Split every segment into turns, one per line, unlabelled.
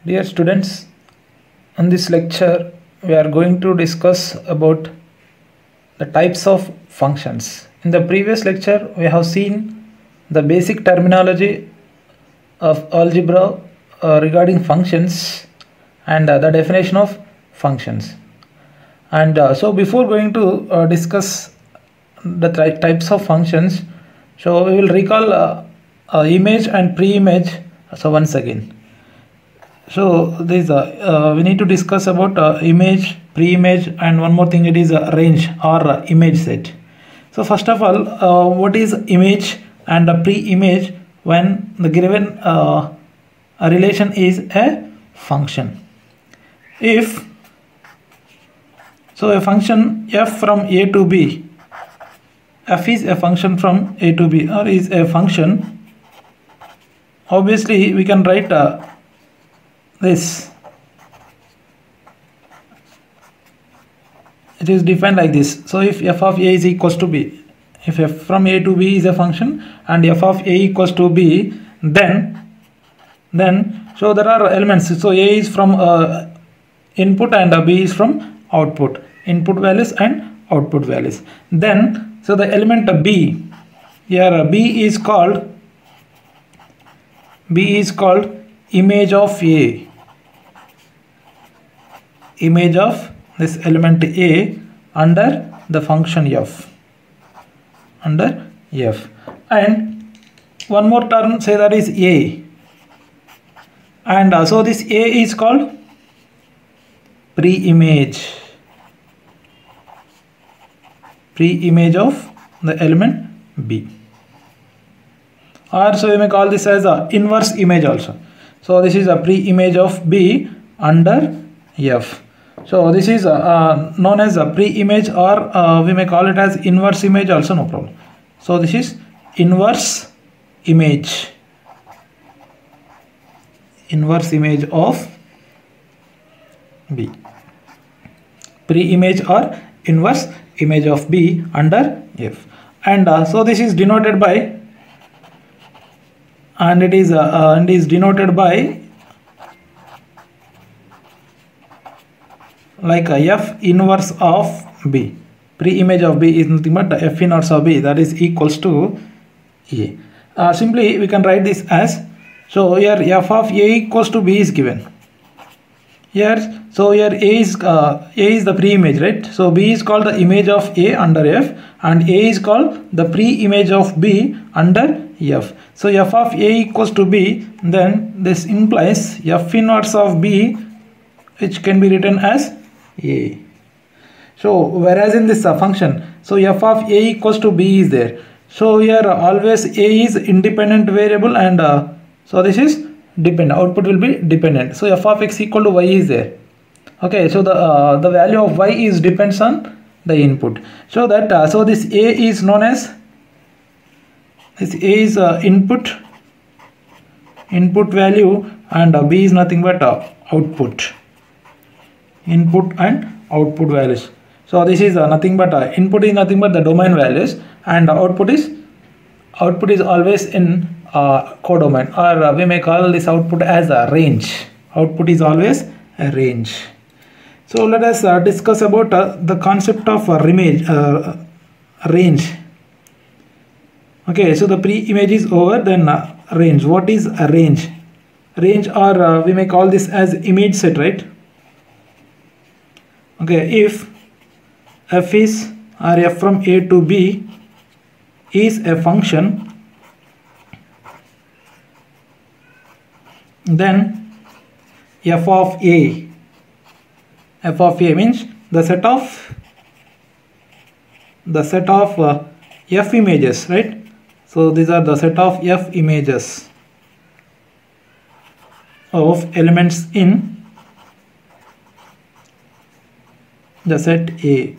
Dear students, in this lecture we are going to discuss about the types of functions. In the previous lecture we have seen the basic terminology of algebra regarding functions and the definition of functions. And so before going to discuss the types of functions, so we will recall image and pre-image. So once again, so this we need to discuss about image, pre-image, and one more thing, it is a range or image set. So first of all, what is image and a pre-image when the given a relation is a function? If so, a function f from a to b, f is a function from a to b or is a function, obviously we can write this. It is defined like this. So if f of a is equals to b, if f from a to b is a function and f of a equals to b, then so there are elements. So a is from input and b is from output, input values and output values. Then so the element b, here b is called image of a, image of this element a under the function f, under f. And one more term, say that is a, and so this a is called pre-image, pre-image of the element b, or so we may call this as a inverse image also. So this is a pre-image of b under f. So this is known as a pre-image, or we may call it as inverse image also, no problem. So this is inverse image, inverse image of b, pre-image or inverse image of b under f. And so this is denoted by, and it is denoted by like a f inverse of b. Pre-image of b is nothing but the f inverse of b, that is equals to a. Simply we can write this as, so here f of a equals to b is given here. So here a is the pre-image, right? So b is called the image of a under f, and a is called the pre-image of b under f. So f of a equals to b, then this implies f inverse of b, which can be written as a. So whereas in this function, so f of a equals to b is there. So here always a is independent variable, and so this is dependent, output will be dependent. So f of x equal to y is there. Okay, so the value of y is depends on the input. So that so this a is known as, this a is input value, and b is nothing but output, input and output values. So this is nothing but input is nothing but the domain values, and output is always in codomain, or we may call this output as a range. Output is always a range. So let us discuss about the concept of range. Okay, so the pre-image is over, then range. What is a range? Range, or we may call this as image set, right? Okay, if f is, or f from a to b is a function, then f of a means the set of f images, right? So these are the set of f images of elements in the set A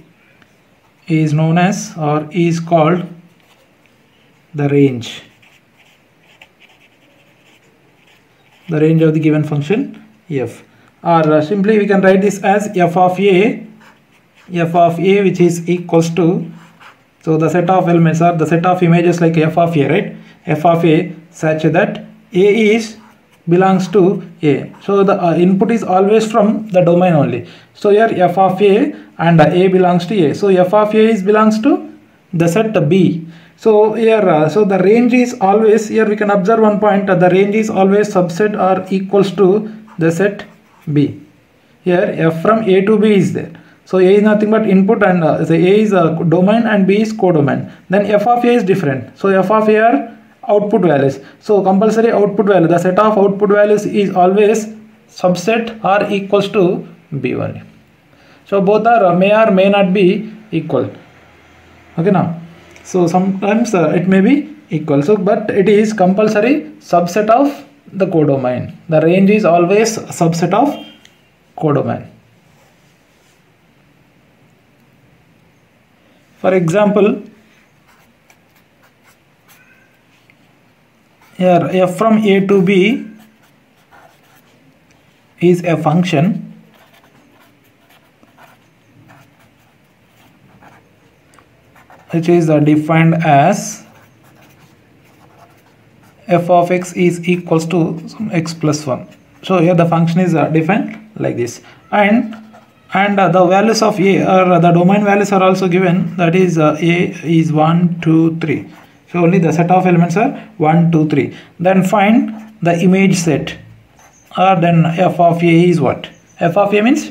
is known as, or is called, the range, the range of the given function f. Or simply we can write this as f of a, which is equals to, so the set of elements are the set of images like f of a, right? F of a such that a is belongs to A. So the input is always from the domain only. So here f of A and A belongs to A. So f of A belongs to the set B. So here, so the range is always, here we can observe one point, the range is always subset or equals to the set B. Here f from A to B is there. So A is nothing but input, and so A is a domain and B is codomain. Then f of A is different. So f of A are output values. So compulsory output value, the set of output values is always subset or equals to B only. So both are may or may not be equal. Okay now. So sometimes it may be equal. So but it is compulsory subset of the codomain. The range is always subset of codomain. For example, here f from A to B is a function which is defined as f of x is equals to x plus 1. So here the function is defined like this, and the values of A or the domain values are also given, that is A is 1, 2, 3. So only the set of elements are 1, 2, 3. Then find the image set, or then f of A is what? F of A means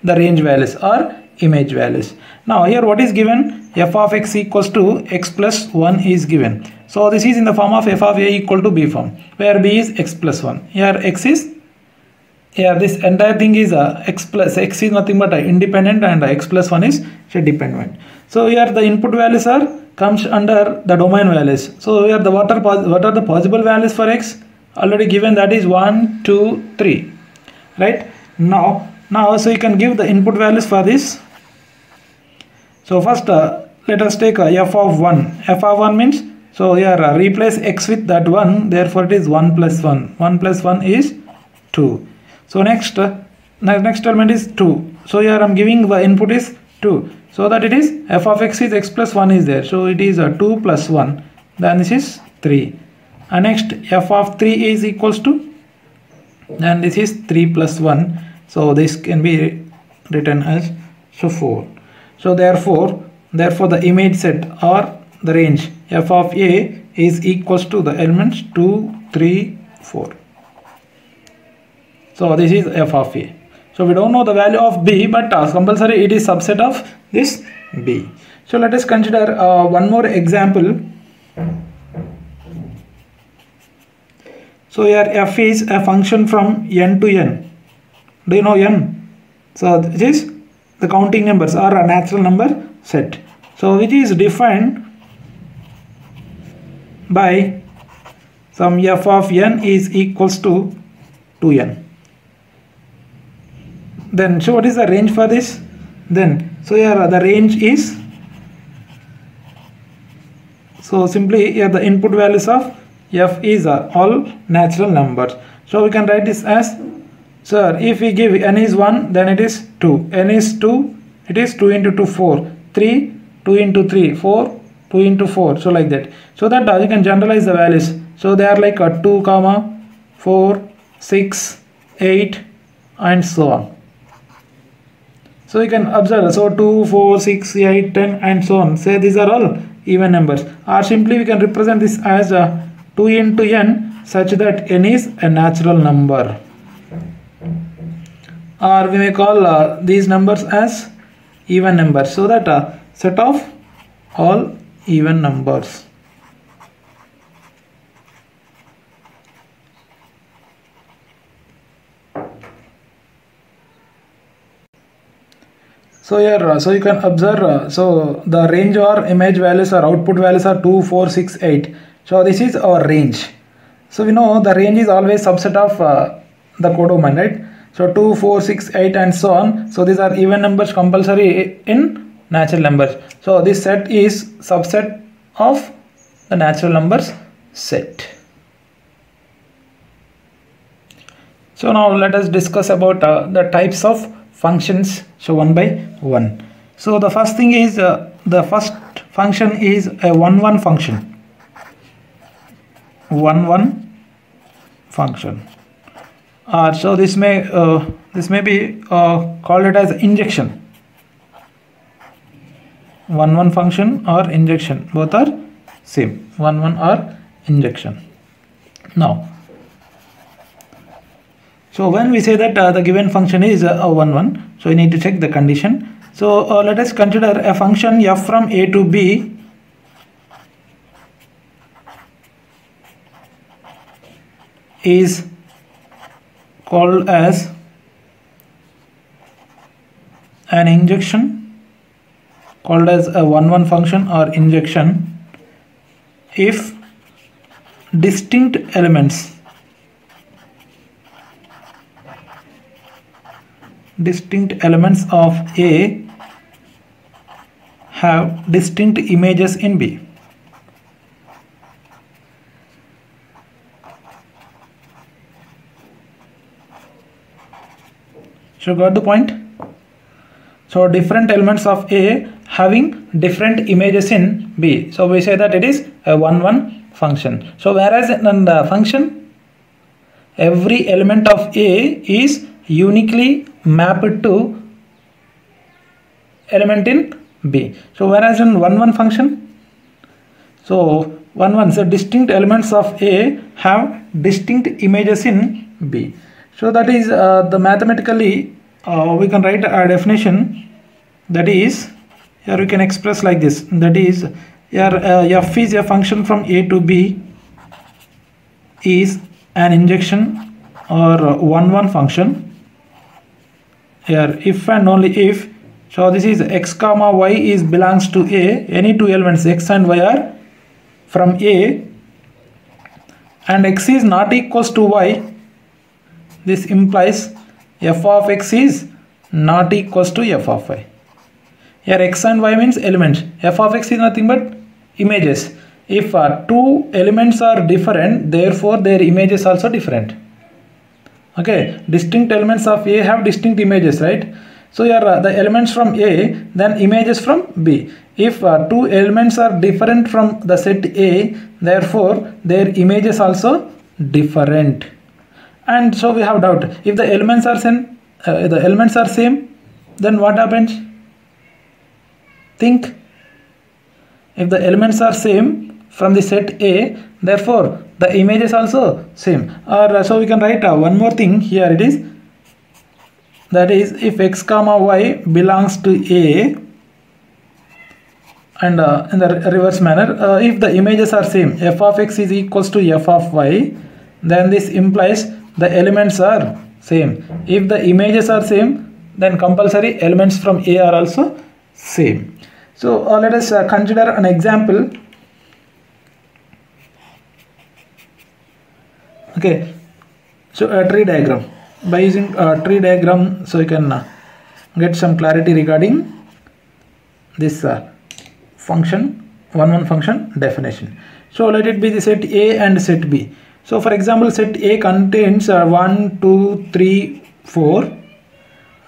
the range values or image values. Now here what is given? F of x equals to x plus 1 is given. So this is in the form of f of A equal to B form, where B is x plus 1. Here x is, here this entire thing is x plus, x is nothing but independent and x plus 1 is dependent. So here the input values are comes under the domain values. So here the what are the possible values for x? Already given, that is 1, 2, 3. Right? Now so you can give the input values for this. So first let us take f of 1. F of 1 means, so here replace x with that 1, therefore it is 1 plus 1. 1 plus 1 is 2. So next element is 2. So here I am giving the input is 2. So that it is f of x is x plus 1 is there. So it is 2 plus 1. Then this is 3. And next f of 3 is equals to, then this is 3 plus 1. So this can be written as 4. So therefore the image set or the range f of A is equals to the elements 2, 3, 4. So this is f of A. So we don't know the value of B, but compulsory it is subset of this B. So let us consider one more example. So here f is a function from n to n. Do you know n? So this is the counting numbers or a natural number set. So which is defined by some f of n is equals to 2n. Then so what is the range for this? Then so here the range is, so simply here the input values of f is all natural numbers. So we can write this as, sir, if we give n is 1, then it is 2, n is 2, it is 2 into 2, 4, 3, 2 into 3, 4, 2 into 4, so like that. So that you can generalize the values. So they are like 2, 4, 6, 8 and so on. So you can observe, so 2, 4, 6, 8, 10 and so on. Say these are all even numbers. Or simply we can represent this as 2 into n such that n is a natural number. Or we may call these numbers as even numbers. So that set of all even numbers. So here, so you can observe, so the range or image values or output values are 2, 4, 6, 8. So this is our range. So we know the range is always subset of the codomain, right? So 2, 4, 6, 8 and so on. So these are even numbers compulsory in natural numbers. So this set is subset of the natural numbers set. So now let us discuss about the types of functions, so one by one. So the first thing is the first function is a 1-1 function. 1-1 function. So this may be called it as injection. 1 function or injection, both are same. 1 or injection. Now, so when we say that the given function is 1 so we need to check the condition. So let us consider a function f from a to b is called as an injection, called as a 1 function or injection, if distinct elements of A have distinct images in B. So got the point? So different elements of A having different images in B. So we say that it is a 1 function. So whereas in the function, every element of A is uniquely mapped to element in B. So whereas in 1 function, so 1 so distinct elements of A have distinct images in B. So that is the mathematically we can write a definition, that is here we can express like this, that is here f is a function from A to B is an injection or 1 function. Here if and only if, so this is x comma y is belongs to A, any two elements x and y are from A and x is not equals to y, this implies f of x is not equals to f of y. Here x and y means elements, f of x is nothing but images. If two elements are different, therefore their images also different. Okay, distinct elements of A have distinct images, right? So here the elements from A, then images from B. If two elements are different from the set A, therefore their images also different. And so we have doubt, if the elements are same, then what happens? Think. If the elements are same from the set A, therefore the image is also same. Or so we can write one more thing here, it is, that is if x comma y belongs to A, and in the reverse manner, if the images are same, f of x is equals to f of y, then this implies the elements are same. If the images are same, then compulsory elements from A are also same. So let us consider an example. Okay, so a tree diagram. By using a tree diagram, so you can get some clarity regarding this function, 1 function definition. So let it be the set A and set B. So for example, set A contains 1, 2, 3, 4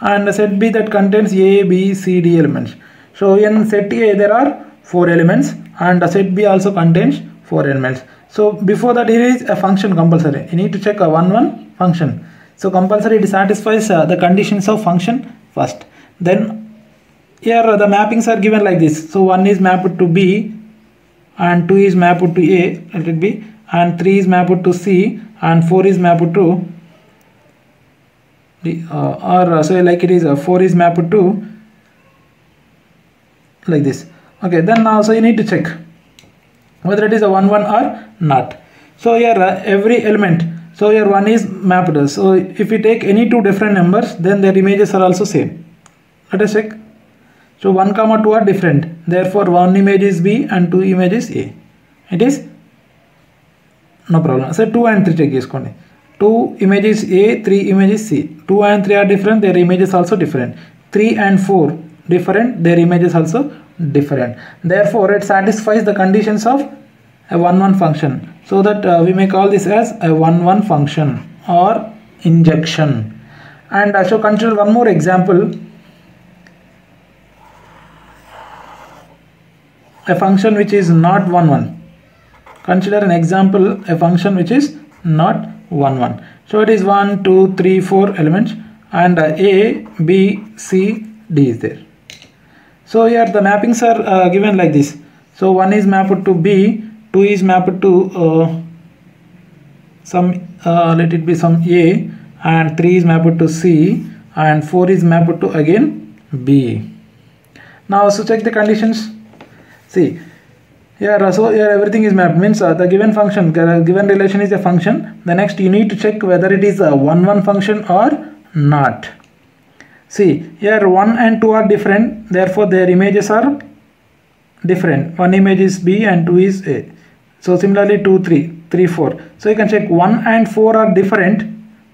and set B that contains A, B, C, D elements. So in set A there are 4 elements and set B also contains 4 elements. So before that here is a function compulsory. You need to check a 1 function. So compulsory it satisfies the conditions of function first. Then here the mappings are given like this. So 1 is mapped to B and 2 is mapped to A, let it be, and 3 is mapped to C and 4 is mapped to D, so like it is 4 is mapped to like this. Okay, then now so you need to check whether it is a 1 or not. So here every element, so here 1 is mapped. So if we take any two different numbers, then their images are also same. Let us check. So 1, 2 are different, therefore 1 image is B and 2 image is A. It is no problem. So 2 and 3 check cheskondi. 2 images A, 3 images C. 2 and 3 are different, their images also different. 3 and 4 different, their images also different. Therefore it satisfies the conditions of a 1 function. So that we may call this as a 1 function or injection. And I shall consider one more example. A function which is not 1. Consider an example, a function which is not 1. So it is 1, 2, 3, 4 elements, and A, B, C, D is there. So here the mappings are given like this. So 1 is mapped to B, 2 is mapped to some let it be some A, and 3 is mapped to C, and 4 is mapped to again B. Now so check the conditions. See here, so here everything is mapped, means the given function, given relation is a function. The next you need to check whether it is a 1-1 function or not. See here 1 and 2 are different, therefore their images are different. One image is B and 2 is A. So similarly 2, 3, 3, 4. So you can check 1 and 4 are different.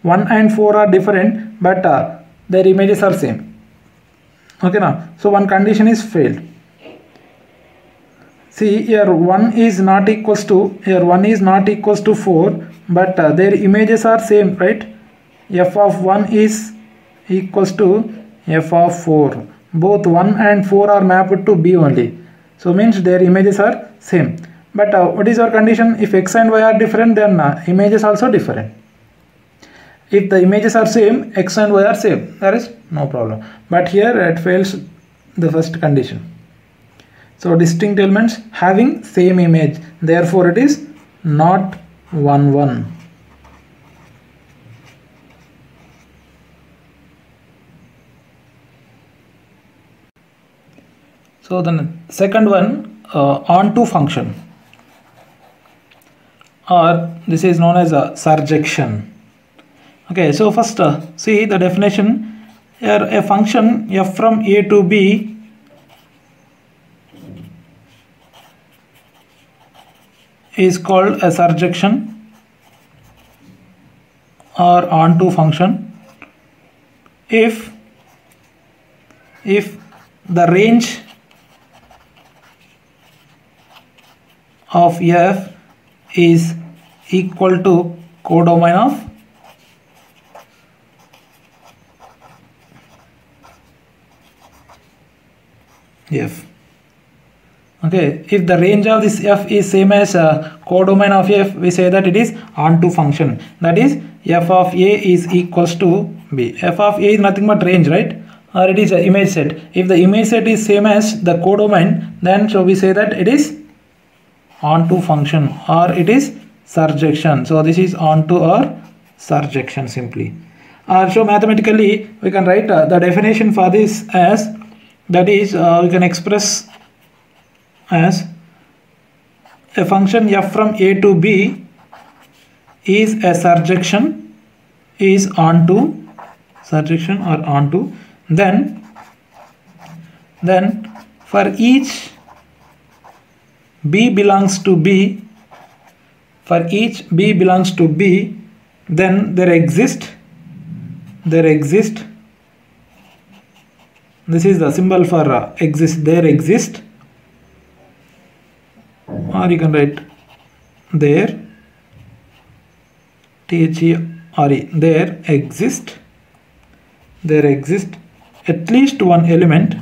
1 and 4 are different, but their images are same. Okay now, so one condition is failed. See here 1 is not equals to, here 1 is not equals to 4, but their images are same, right? F of 1 is equals to F of 4. Both 1 and 4 are mapped to B only. So means their images are same. But what is our condition? If X and Y are different, then images also different. If the images are same, X and Y are same, there is no problem. But here it fails the first condition. So distinct elements having same image, therefore it is not 1-1. So then second one, onto function, or this is known as a surjection. Okay, so first see the definition. Here a function f from A to B is called a surjection or onto function if the range of f is equal to codomain of f. Okay, if the range of this f is same as codomain of f, we say that it is onto function. That is f of A is equals to B. F of A is nothing but range, right? Or it is an image set. If the image set is same as the codomain, then so we say that it is onto function or it is surjection. So this is onto or surjection simply. So mathematically we can write the definition for this as, that is we can express as a function f from A to B is a surjection, is onto, surjection or onto, then for each B belongs to B, for each B belongs to B, then there exist, this is the symbol for exist, there exist, or you can write there, THERE, there exist at least one element,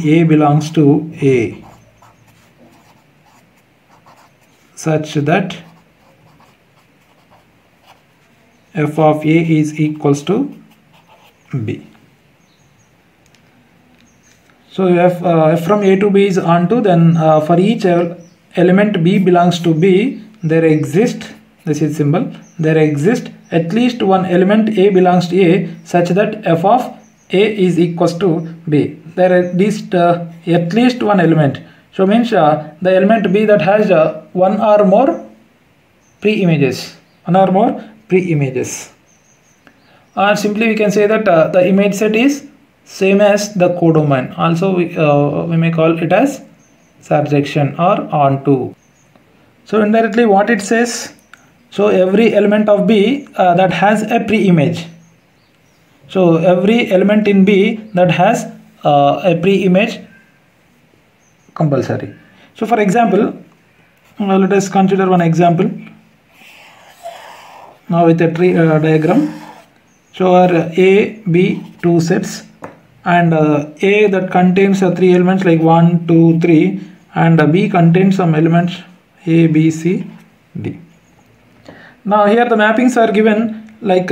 A belongs to A, such that f of A is equals to B. So if from A to B is onto, then for each element B belongs to B, there exist, this is symbol, there exist at least one element A belongs to A, such that f of A is equals to B. There is at least one element. So means the element B that has one or more pre-images. Or simply we can say that the image set is same as the codomain. Also we may call it as surjection or onto. So indirectly what it says, so every element of B that has a pre-image. So every element in B that has a pre-image compulsory. So for example, let us consider one example now with a tree diagram. So our A, B, two sets, and A that contains three elements like 1, 2, 3, and B contains some elements A, B, C, D. Now here the mappings are given like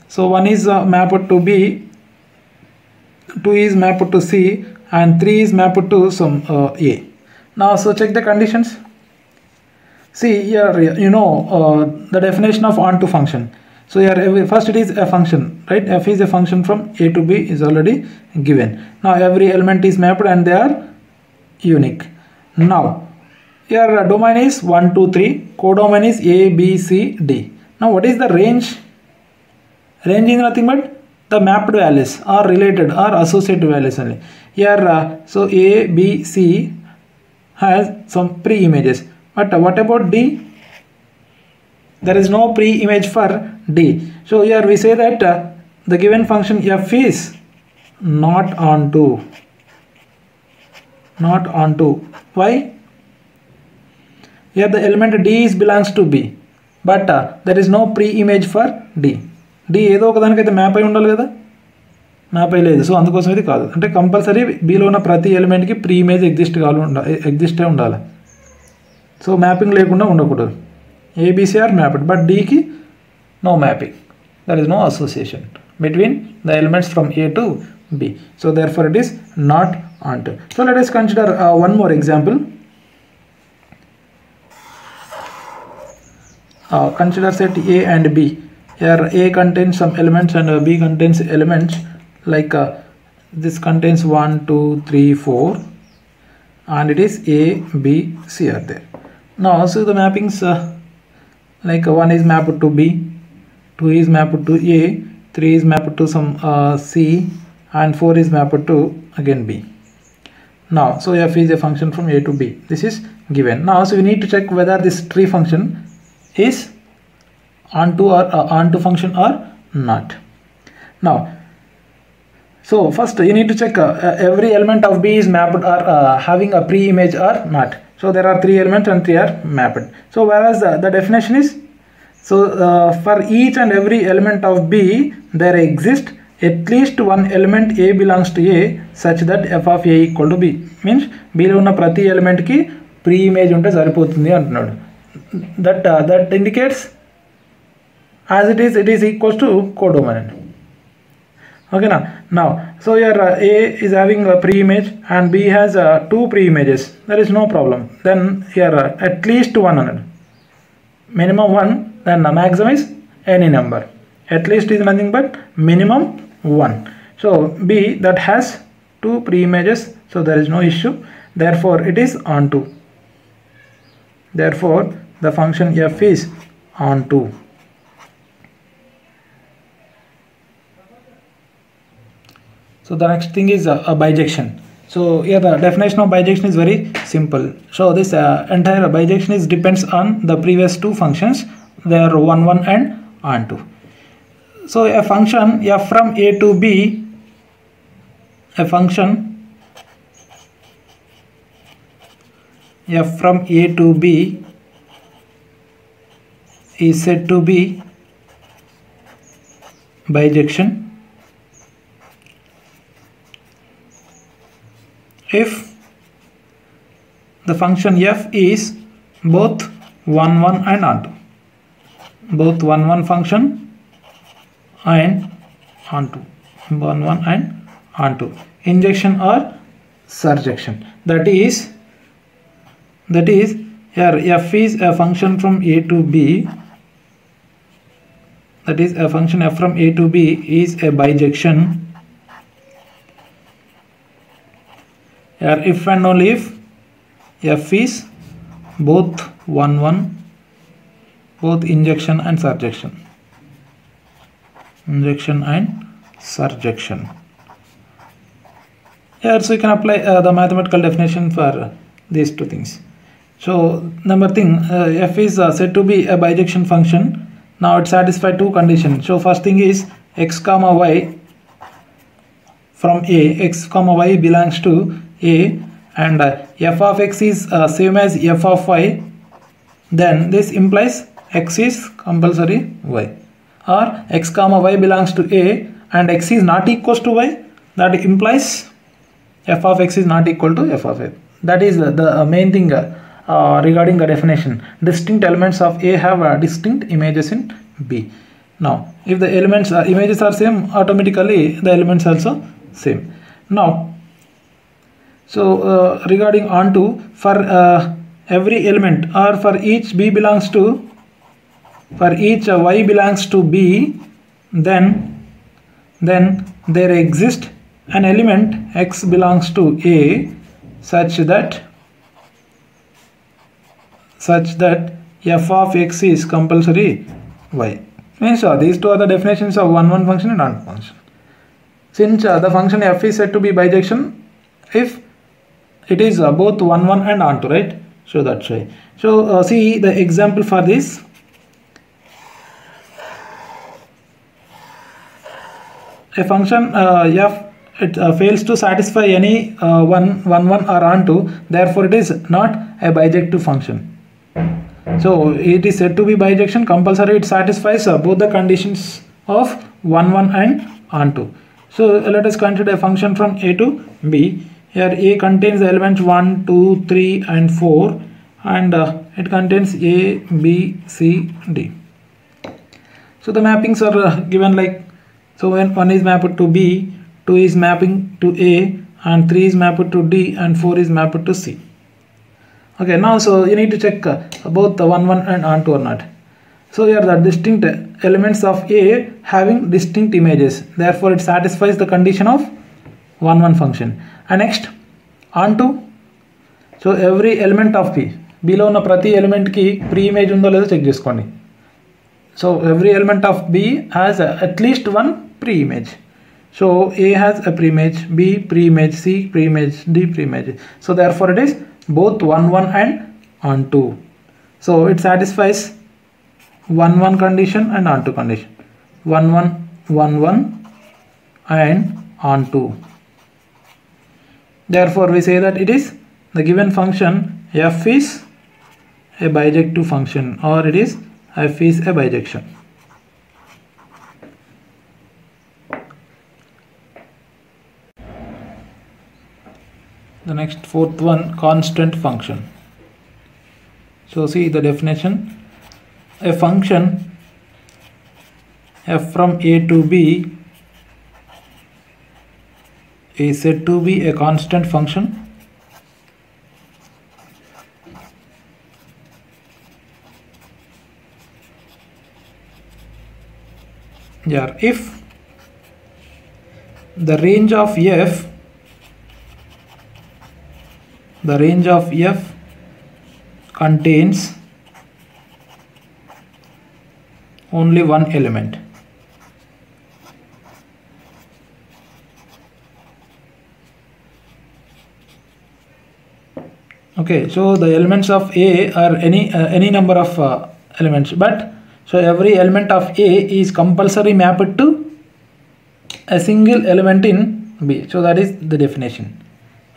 so 1 is mapped to B, 2 is mapped to C, and 3 is mapped to some A. Now so check the conditions. See here, the definition of onto function. So here first it is a function, right? F is a function from A to B is already given. Now every element is mapped and they are unique. Now here domain is 1, 2, 3, codomain is A, B, C, D. Now what is the range? Range is nothing but the mapped values or related or associated values only. Here so A, B, C has some pre-images. But what about D? There is no pre-image for D. So here we say that the given function F is not onto. Not onto. Why? Here the element D belongs to B. But there is no pre-image for D. D ఏదో ఒకదానికైతే map అయి ఉండాలి కదా, map అయి లేదు. So అందుకోసం ఇది కాదు. అంటే కంపల్సరీ బీలో ఉన్న ప్రతి ఎలిమెంట్కి ప్రీ ఇమేజ్ ఎగ్జిస్ట్ ఉండాలి. సో మ్యాపింగ్ లేకుండా ఉండకూడదు. ABC are mapped, but D ki no mapping. There is no association between the elements from A to B. So therefore it is not onto. So let us consider one more example. Consider set A and B. Here A contains some elements and B contains elements like this contains 1, 2, 3, 4 and it is A, B, C are there. Now so the mappings like 1 is mapped to B, 2 is mapped to A, 3 is mapped to some C and 4 is mapped to again B. Now so F is a function from A to B. This is given. Now so we need to check whether this tree function is onto or onto function or not. Now so first you need to check every element of B is mapped or having a pre-image or not. So there are 3 elements and 3 are mapped. So whereas the definition is, so for each and every element of B there exists at least one element A belongs to A such that F of A equal to B. Means B లో ఉన్న ప్రతి element కి pre image ఉంటే సరిపోతుంది అంటున్నాడు. That indicates as it is equals to codomain. Okay now so here A is having a pre-image and B has 2 pre-images. There is no problem. Then here at least 100, minimum 1, then the maximum is any number. At least is nothing but minimum 1. So B that has 2 pre-images, so there is no issue. Therefore it is onto. Therefore the function F is onto. So the next thing is a bijection. So here the definition of bijection is very simple. So this entire bijection is depends on the previous 2 functions. They are 1, 1 and onto. So a function F from A to B, a function F from A to B is said to be bijection if the function F is both 1, 1 and onto. Both 1, 1 function and onto. 1, 1 and onto. Injection or surjection. That is here F is a function from A to B. That is a function F from A to B is a bijection. Here if and only if F is both 1, 1, both injection and surjection. Injection and surjection. Here so you can apply the mathematical definition for these 2 things. So number thing F is said to be a bijection function. Now it satisfies 2 conditions. So first thing is x comma y from A, x comma y belongs to A and f of x is same as f of y, then this implies x is compulsory y, or x comma y belongs to A and x is not equals to y, that implies f of x is not equal to f of a. That is the main thing regarding the definition. Distinct elements of A have distinct images in B. Now, if the elements images are same, automatically the elements also same. Now, so regarding onto, for every element or for each B belongs to, for each Y belongs to B, then there exists an element X belongs to A such that f of X is compulsory Y. Means these two are the definitions of one function and onto function. Since the function f is said to be bijection if it is both 1 1 and onto, right? So that's why. So see the example for this. A function f fails to satisfy any 1 1 or onto, therefore it is not a bijective function. So it is said to be bijection compulsory it satisfies both the conditions of 1 1 and onto. So let us consider a function from A to B. Here A contains the elements 1, 2, 3 and 4, and it contains A, B, C, D. So the mappings are given like, so when 1 is mapped to B, 2 is mapping to A, and 3 is mapped to D, and 4 is mapped to C. Okay, now so you need to check both the 1 1 and onto or not. So here the distinct elements of A having distinct images, therefore it satisfies the condition of 1 1 function. And next onto, so every element of B, below ఉన్న ప్రతి element కి pre image ఉందో లేదో check చేసుకోండి. So every element of B has at least one pre-image. So A has a pre-image, B pre-image, C pre-image, D pre-image. So therefore it is both 1 1 and onto. So it satisfies 1 1 condition and onto condition. 1 1 1 1 and onto. Therefore we say that it is the given function f is a bijective function, or it is f is a bijection. The next fourth one, constant function. So see the definition. A function f from A to B is said to be a constant function if the range of f contains only one element. Okay, so the elements of A are any number of elements, but so every element of A is compulsory mapped to a single element in B. So that is the definition.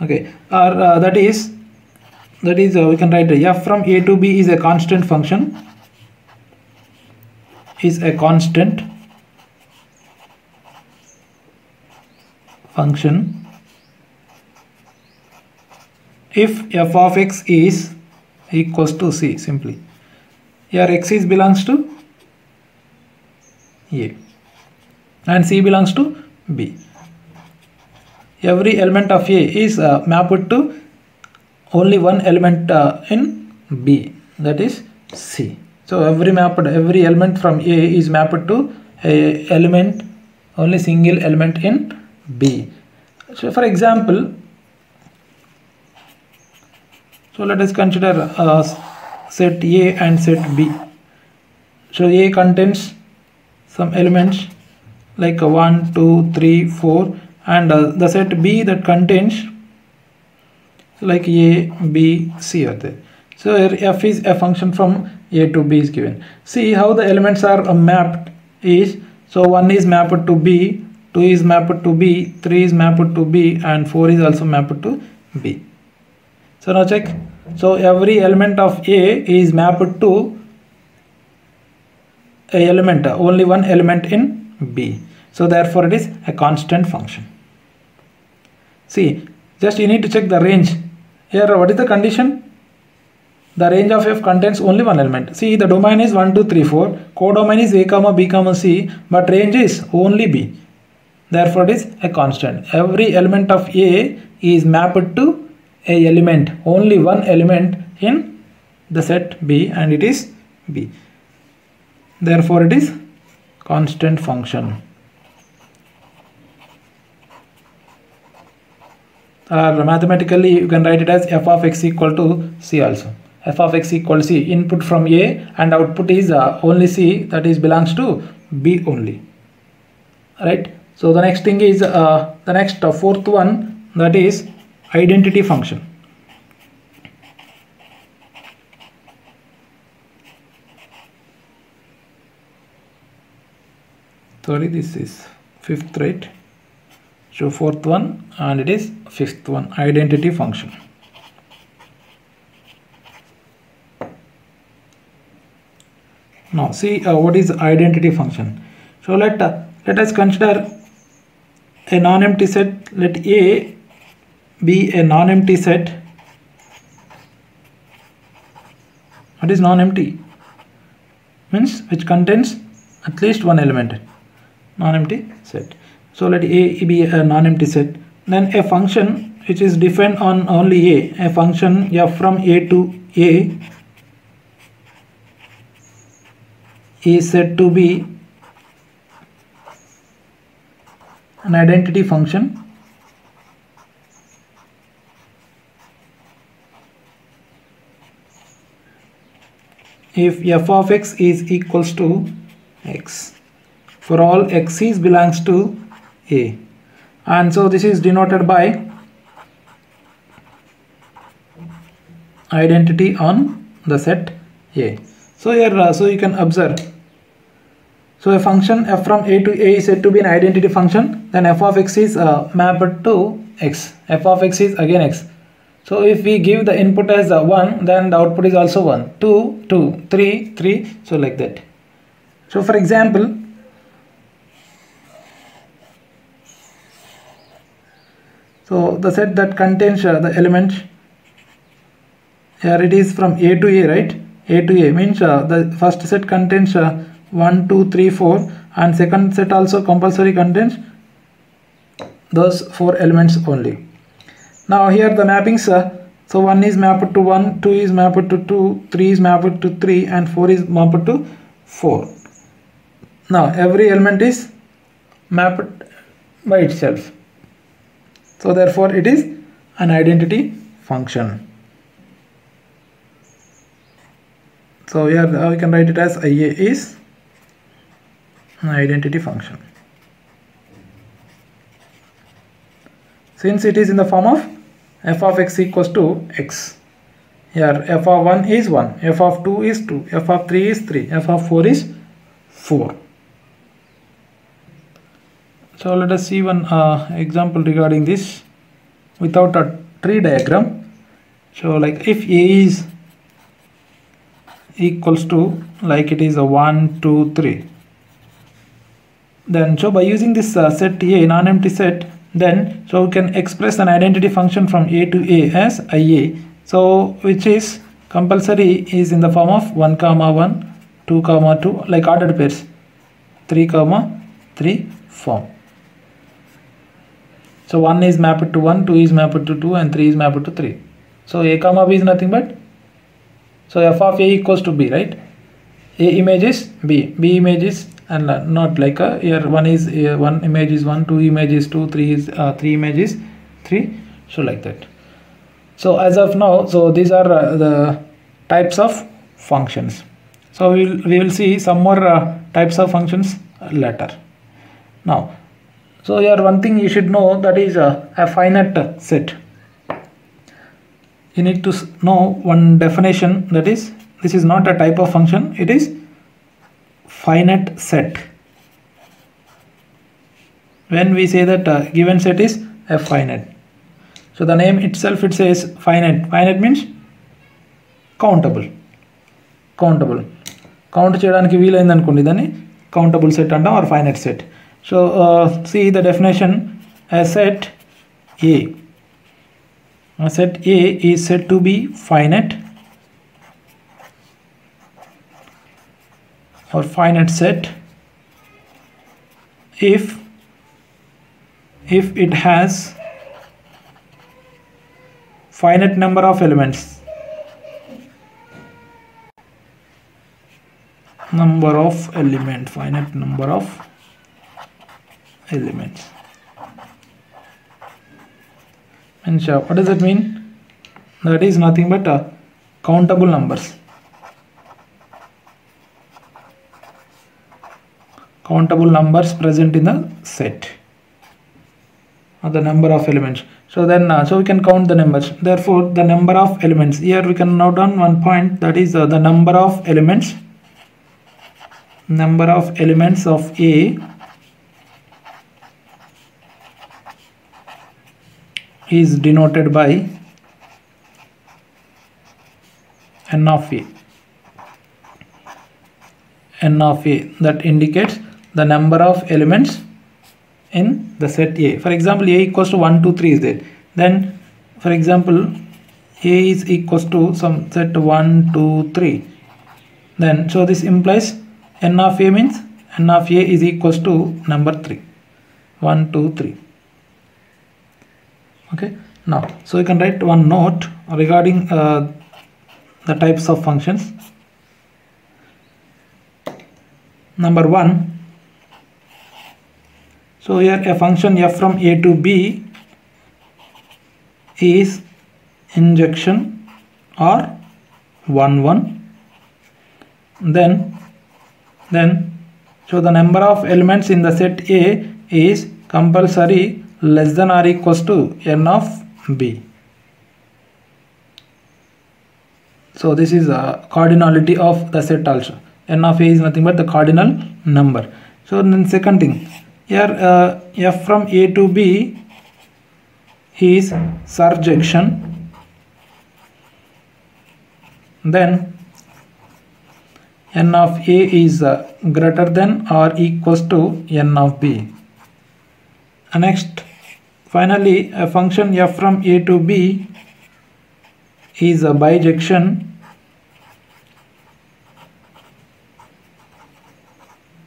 Okay, or that is we can write f from A to B is a constant function. Is a constant function if f of x is equals to C. Simply here x is belongs to A and C belongs to B. Every element of A is mapped to only one element in B, that is C. So every element from A is mapped to a element, only single element in B. So for example, so let us consider set A and set B. So A contains some elements like 1, 2, 3, 4, and the set B that contains like A, B, C are there. So here f is a function from A to B is given. See how the elements are mapped is, so 1 is mapped to B, 2 is mapped to B, 3 is mapped to B, and 4 is also mapped to B. So now check. So every element of A is mapped to a element, only one element in B. So therefore it is a constant function. See, just you need to check the range. Here what is the condition? the range of f contains only one element. See, the domain is 1, 2, 3, 4. Codomain is a comma b comma c, but range is only b. Therefore, it is a constant. Every element of A is mapped to a element, only one element in the set B, and it is B. Therefore, it is constant function. Mathematically, you can write it as f of x equal to c also. F of x equal to c. Input from A and output is only c, that is belongs to B only. Right. So the next thing is the next fourth one, that is identity function. Sorry, this is fifth, right? So fourth one, and it is fifth one, identity function. Now see what is identity function. So let us consider a non-empty set. Let A be a non-empty set. What is non-empty? Means which contains at least one element. Non-empty set. So let A be a non-empty set. Then a function which is defined on only A function f from A to A is said to be an identity function if f of x is equals to x for all x's belongs to A, and so this is denoted by identity on the set A. So here so you can observe, so a function f from A to A is said to be an identity function. Then f of x is mapped to x. F of x is again x. So if we give the input as 1, then the output is also 1. 2, 2, 3, 3. So like that. So for example, so the set that contains the elements, here it is from A to A, right? A to A means the first set contains 1, 2, 3, 4, and second set also compulsory contains those 4 elements only. Now here the mappings, so 1 is mapped to 1, 2 is mapped to 2, 3 is mapped to 3, and 4 is mapped to 4. Now every element is mapped by itself. So therefore it is an identity function. So here we can write it as IA is an identity function. Since it is in the form of f of x equals to x. Here f of 1 is 1, f of 2 is 2, f of 3 is 3, f of 4 is 4. So let us see one example regarding this without a tree diagram. So like if A is equals to, like it is a 1, 2, 3, then so by using this set A, non-empty set, then so we can express an identity function from A to A as IA, so which is compulsory is in the form of 1 comma 1, 2 comma 2, like ordered pairs, 3 comma 3 form. So 1 is mapped to 1, 2 is mapped to 2, and 3 is mapped to 3. So A comma B is nothing but, so f of A equals to B, right? A image is B, B image is, and not like here 1 is 1 image is 1, 2 image is 2, 3 is 3 image is 3. So like that. So as of now, so these are the types of functions. So we will see some more types of functions later. Now, so here one thing you should know, that is a finite set. You need to know one definition, that is, this is not a type of function, it is finite set. When we say that given set is a finite, so the name itself it says finite. Finite means countable. Countable. Count చేయడానికి వీలైంది అనుకోండి దాన్ని countable set అంటాం or finite set. So see the definition, a set A. A set A is said to be finite or finite set if it has finite number of elements. Finite number of elements. And so what does that mean? That is nothing but countable numbers. Countable numbers present in the set, or the number of elements. So then so we can count the numbers. Therefore the number of elements, here we can note down one point, that is the number of elements of A is denoted by n of A. N of A, that indicates the number of elements in the set A. For example, A equals to 1, 2, 3 is there. Then for example, A is equals to some set 1, 2, 3. Then so this implies n of A means n of A is equals to number 3. 1, 2, 3. Okay. Now so you can write one note regarding the types of functions. Number 1. So here a function f from A to B is injection or 1, 1. Then so the number of elements in the set A is compulsory less than or equals to n of B. So this is a cardinality of the set also. N of A is nothing but the cardinal number. So then second thing, here f from A to B is surjection. Then n of A is greater than or equals to n of B. And next, finally, a function f from A to B is a bijection.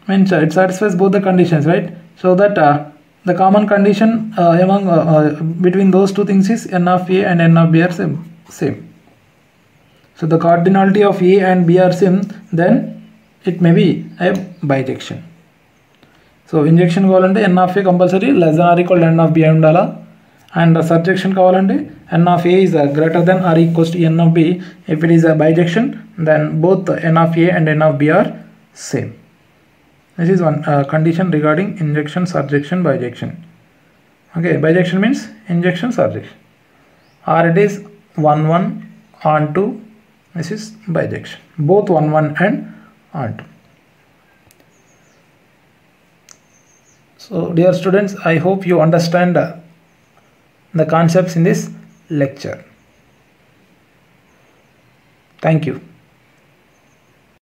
Means it satisfies both the conditions, right? So that the common condition among between those two things is n of A and n of B are same. So the cardinality of A and B are same, then it may be a bijection. So injection కావాలంటే n of A compulsory less than or equal to n of B ఉండాలా, and surjection కావాలంటే n of A is greater than or equals to n of B. If it is a bijection, then both n of A and n of B are same. This is one condition regarding injection, surjection, bijection. Okay, bijection means injection, surjection, or it is 1, 1 onto. This is bijection, both 1, 1 and onto. So dear students, I hope you understand the concepts in this lecture. Thank you.